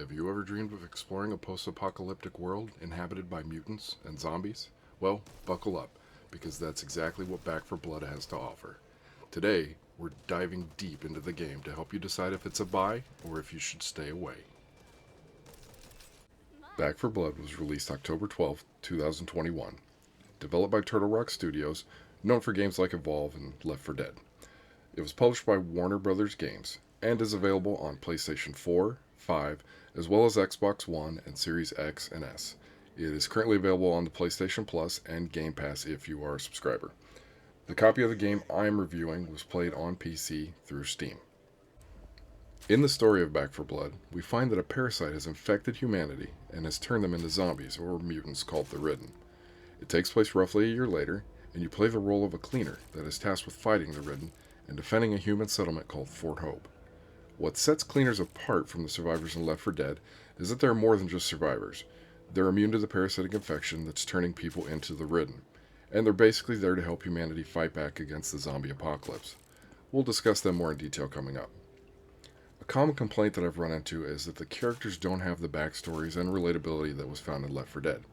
Have you ever dreamed of exploring a post-apocalyptic world inhabited by mutants and zombies? Well, buckle up, because that's exactly what Back 4 Blood has to offer. Today, we're diving deep into the game to help you decide if it's a buy or if you should stay away. Back 4 Blood was released October 12, 2021. Developed by Turtle Rock Studios, known for games like Evolve and Left 4 Dead. It was published by Warner Brothers Games and is available on PlayStation 4, 5, as well as Xbox One and Series X and S. It is currently available on the PlayStation Plus and Game Pass if you are a subscriber. The copy of the game I am reviewing was played on PC through Steam. In the story of Back 4 Blood, we find that a parasite has infected humanity and has turned them into zombies or mutants called the Ridden. It takes place roughly a year later, and you play the role of a cleaner that is tasked with fighting the Ridden and defending a human settlement called Fort Hope. What sets cleaners apart from the survivors in Left 4 Dead is that they're more than just survivors. They're immune to the parasitic infection that's turning people into the Ridden, and they're basically there to help humanity fight back against the zombie apocalypse. We'll discuss them more in detail coming up. A common complaint that I've run into is that the characters don't have the backstories and relatability that was found in Left 4 Dead.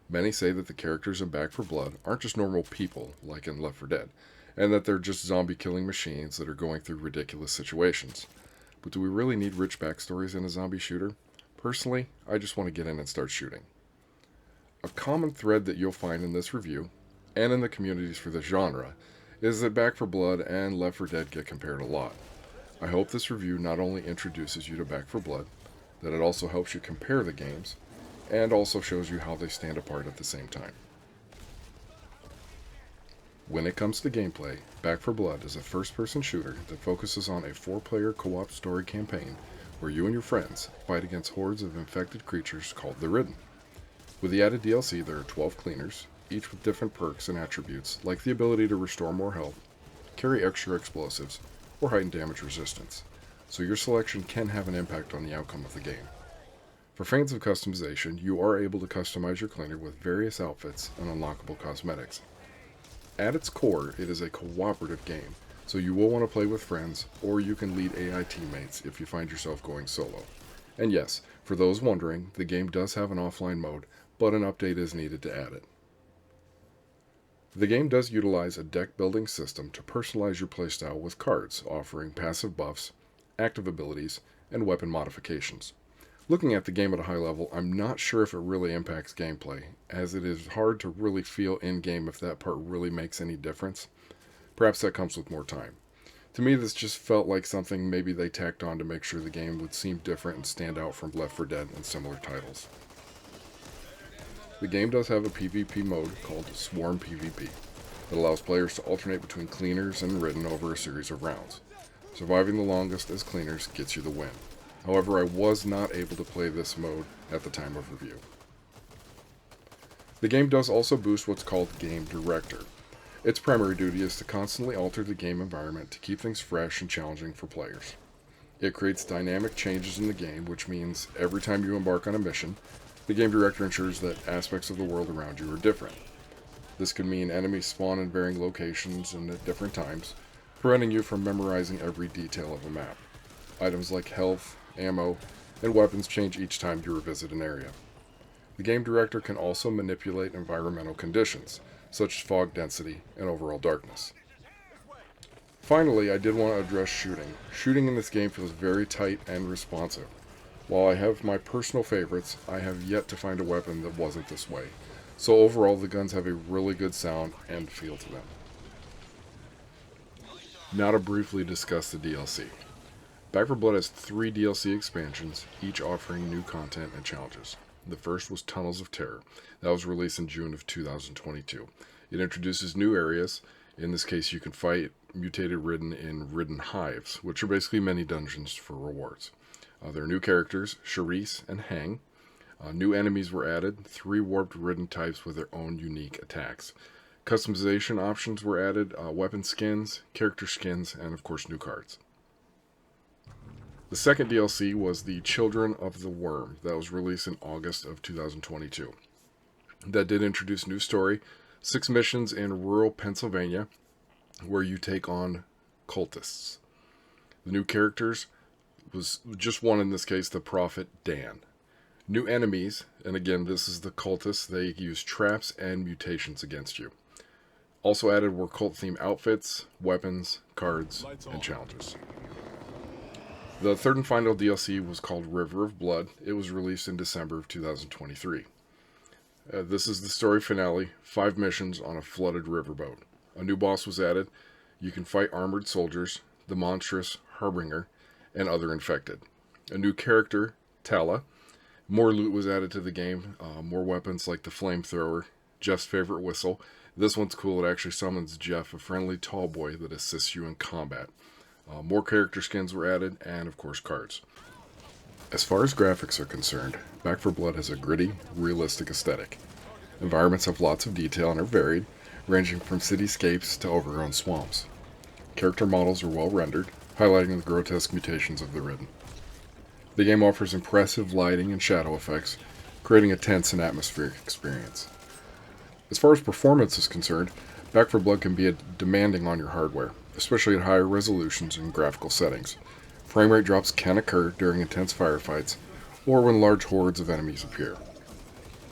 Many say that the characters in Back 4 Blood aren't just normal people like in Left 4 Dead, and that they're just zombie-killing machines that are going through ridiculous situations. But do we really need rich backstories in a zombie shooter? Personally, I just want to get in and start shooting. A common thread that you'll find in this review, and in the communities for this genre, is that Back 4 Blood and Left 4 Dead get compared a lot. I hope this review not only introduces you to Back 4 Blood, that it also helps you compare the games, and also shows you how they stand apart at the same time. When it comes to gameplay, Back 4 Blood is a first-person shooter that focuses on a 4-player co-op story campaign where you and your friends fight against hordes of infected creatures called the Ridden. With the added DLC, there are 12 cleaners, each with different perks and attributes like the ability to restore more health, carry extra explosives, or heighten damage resistance, so your selection can have an impact on the outcome of the game. For fans of customization, you are able to customize your cleaner with various outfits and unlockable cosmetics. At its core, it is a cooperative game, so you will want to play with friends, or you can lead AI teammates if you find yourself going solo. And yes, for those wondering, the game does have an offline mode, but an update is needed to add it. The game does utilize a deck building system to personalize your playstyle with cards, offering passive buffs, active abilities, and weapon modifications. Looking at the game at a high level, I'm not sure if it really impacts gameplay, as it is hard to really feel in-game if that part really makes any difference. Perhaps that comes with more time. To me, this just felt like something maybe they tacked on to make sure the game would seem different and stand out from Left 4 Dead and similar titles. The game does have a PvP mode called Swarm PvP that allows players to alternate between cleaners and Ridden over a series of rounds. Surviving the longest as cleaners gets you the win. However, I was not able to play this mode at the time of review. The game does also boost what's called Game Director. Its primary duty is to constantly alter the game environment to keep things fresh and challenging for players. It creates dynamic changes in the game, which means every time you embark on a mission, the Game Director ensures that aspects of the world around you are different. This could mean enemies spawn in varying locations and at different times, preventing you from memorizing every detail of a map. Items like health, ammo, and weapons change each time you revisit an area. The Game Director can also manipulate environmental conditions, such as fog density and overall darkness. Finally, I did want to address shooting. Shooting in this game feels very tight and responsive. While I have my personal favorites, I have yet to find a weapon that wasn't this way. So overall, the guns have a really good sound and feel to them. Now to briefly discuss the DLC. Back 4 Blood has 3 DLC expansions, each offering new content and challenges. The first was Tunnels of Terror. That was released in June of 2022. It introduces new areas. In this case, you can fight mutated Ridden in Ridden Hives, which are basically mini dungeons for rewards. There are new characters, Charisse and Hang. New enemies were added, 3 warped Ridden types with their own unique attacks. Customization options were added, weapon skins, character skins, and of course new cards. The second DLC was the Children of the Worm that was released in August of 2022. That did introduce new story, 6 missions in rural Pennsylvania where you take on cultists. The new characters was just one in this case, the Prophet Dan. New enemies, and again, this is the cultists. They use traps and mutations against you. Also added were cult-themed outfits, weapons, cards, and challenges. The third and final DLC was called River of Blood. It was released in December of 2023. This is the story finale, 5 missions on a flooded riverboat. A new boss was added. You can fight armored soldiers, the monstrous Harbinger, and other infected. A new character, Tala. More loot was added to the game, more weapons like the flamethrower, Jeff's favorite whistle. This one's cool, it actually summons Jeff, a friendly tall boy that assists you in combat. More character skins were added, and of course cards. As far as graphics are concerned, Back 4 Blood has a gritty, realistic aesthetic. Environments have lots of detail and are varied, ranging from cityscapes to overgrown swamps. Character models are well rendered, highlighting the grotesque mutations of the Ridden. The game offers impressive lighting and shadow effects, creating a tense and atmospheric experience. As far as performance is concerned, Back 4 Blood can be demanding on your hardware, especially at higher resolutions and graphical settings. Frame rate drops can occur during intense firefights, or when large hordes of enemies appear.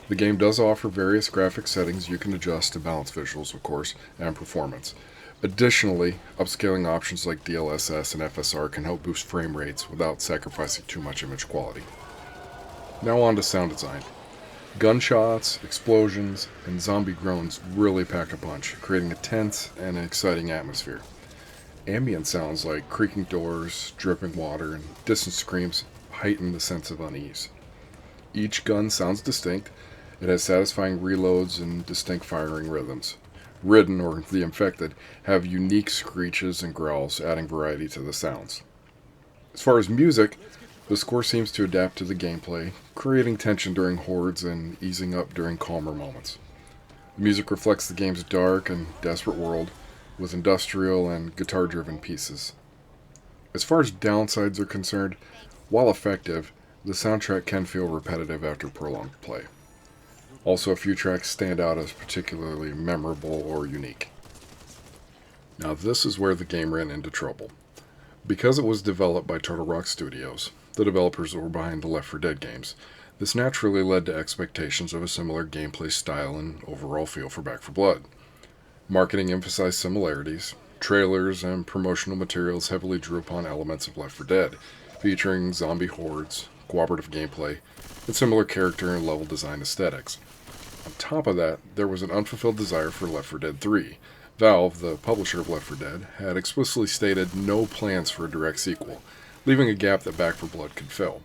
The game does offer various graphic settings you can adjust to balance visuals, of course, and performance. Additionally, upscaling options like DLSS and FSR can help boost frame rates without sacrificing too much image quality. Now on to sound design. Gunshots, explosions, and zombie groans really pack a punch, creating a tense and exciting atmosphere. Ambient sounds like creaking doors, dripping water, and distant screams heighten the sense of unease. Each gun sounds distinct. It has satisfying reloads and distinct firing rhythms. Ridden, or the infected, have unique screeches and growls, adding variety to the sounds. As far as music, the score seems to adapt to the gameplay, creating tension during hordes and easing up during calmer moments. The music reflects the game's dark and desperate world, with industrial and guitar-driven pieces. As far as downsides are concerned, while effective, the soundtrack can feel repetitive after prolonged play. Also, a few tracks stand out as particularly memorable or unique. Now, this is where the game ran into trouble. Because it was developed by Turtle Rock Studios, the developers that were behind the Left 4 Dead games, this naturally led to expectations of a similar gameplay style and overall feel for Back 4 Blood. Marketing emphasized similarities. Trailers and promotional materials heavily drew upon elements of Left 4 Dead, featuring zombie hordes, cooperative gameplay, and similar character and level design aesthetics. On top of that, there was an unfulfilled desire for Left 4 Dead 3. Valve, the publisher of Left 4 Dead, had explicitly stated no plans for a direct sequel, leaving a gap that Back 4 Blood could fill.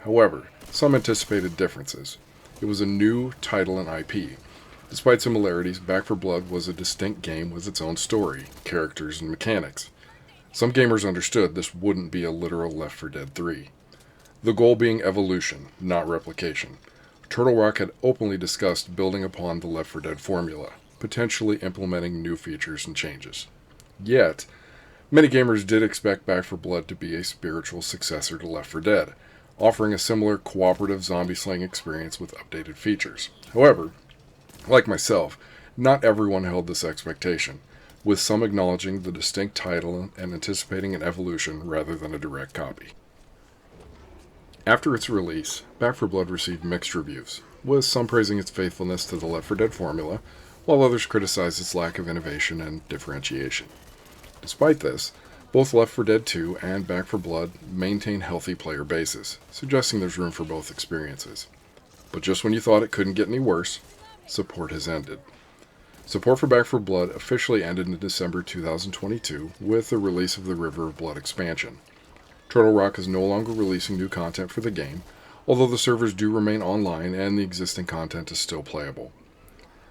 However, some anticipated differences. It was a new title and IP. Despite similarities, Back 4 Blood was a distinct game with its own story, characters, and mechanics. Some gamers understood this wouldn't be a literal Left 4 Dead 3. The goal being evolution, not replication. Turtle Rock had openly discussed building upon the Left 4 Dead formula, potentially implementing new features and changes. Yet, many gamers did expect Back 4 Blood to be a spiritual successor to Left 4 Dead, offering a similar cooperative zombie slaying experience with updated features. However, like myself, not everyone held this expectation, with some acknowledging the distinct title and anticipating an evolution rather than a direct copy. After its release, Back 4 Blood received mixed reviews, with some praising its faithfulness to the Left 4 Dead formula, while others criticized its lack of innovation and differentiation. Despite this, both Left 4 Dead 2 and Back 4 Blood maintain healthy player bases, suggesting there's room for both experiences. But just when you thought it couldn't get any worse, support has ended. Support for Back 4 Blood officially ended in December 2022 with the release of the River of Blood expansion. Turtle Rock is no longer releasing new content for the game, although the servers do remain online and the existing content is still playable.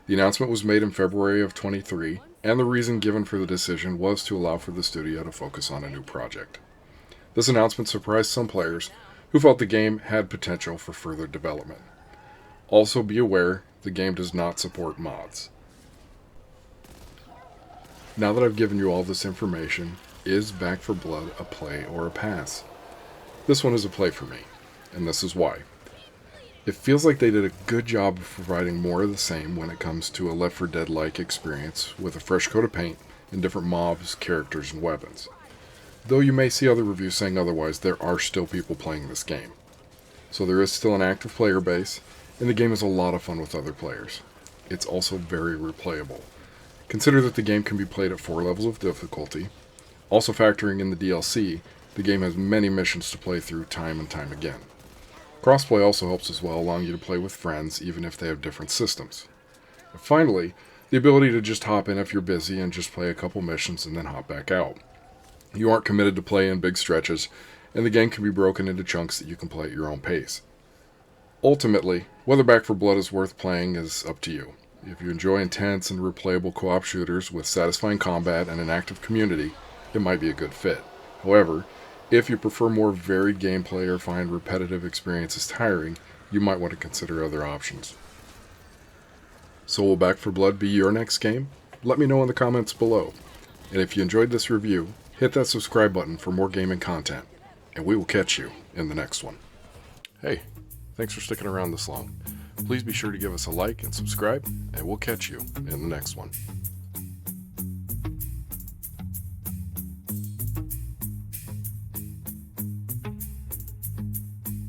The announcement was made in February of 23, and the reason given for the decision was to allow for the studio to focus on a new project. This announcement surprised some players who felt the game had potential for further development. Also be aware, the game does not support mods. Now that I've given you all this information, is Back 4 Blood a play or a pass? This one is a play for me, and this is why. It feels like they did a good job of providing more of the same when it comes to a Left 4 Dead-like experience with a fresh coat of paint and different mobs, characters, and weapons. Though you may see other reviews saying otherwise, there are still people playing this game. So there is still an active player base, and the game is a lot of fun with other players. It's also very replayable. Consider that the game can be played at 4 levels of difficulty. Also factoring in the DLC, the game has many missions to play through time and time again. Crossplay also helps as well, allowing you to play with friends even if they have different systems. And finally, the ability to just hop in if you're busy and just play a couple missions and then hop back out. You aren't committed to play in big stretches, and the game can be broken into chunks that you can play at your own pace. Ultimately, whether Back 4 Blood is worth playing is up to you. If you enjoy intense and replayable co-op shooters with satisfying combat and an active community, it might be a good fit. However, if you prefer more varied gameplay or find repetitive experiences tiring, you might want to consider other options. So will Back 4 Blood be your next game? Let me know in the comments below. And if you enjoyed this review, hit that subscribe button for more gaming content, and we will catch you in the next one. Hey, thanks for sticking around this long. Please be sure to give us a like and subscribe, and we'll catch you in the next one.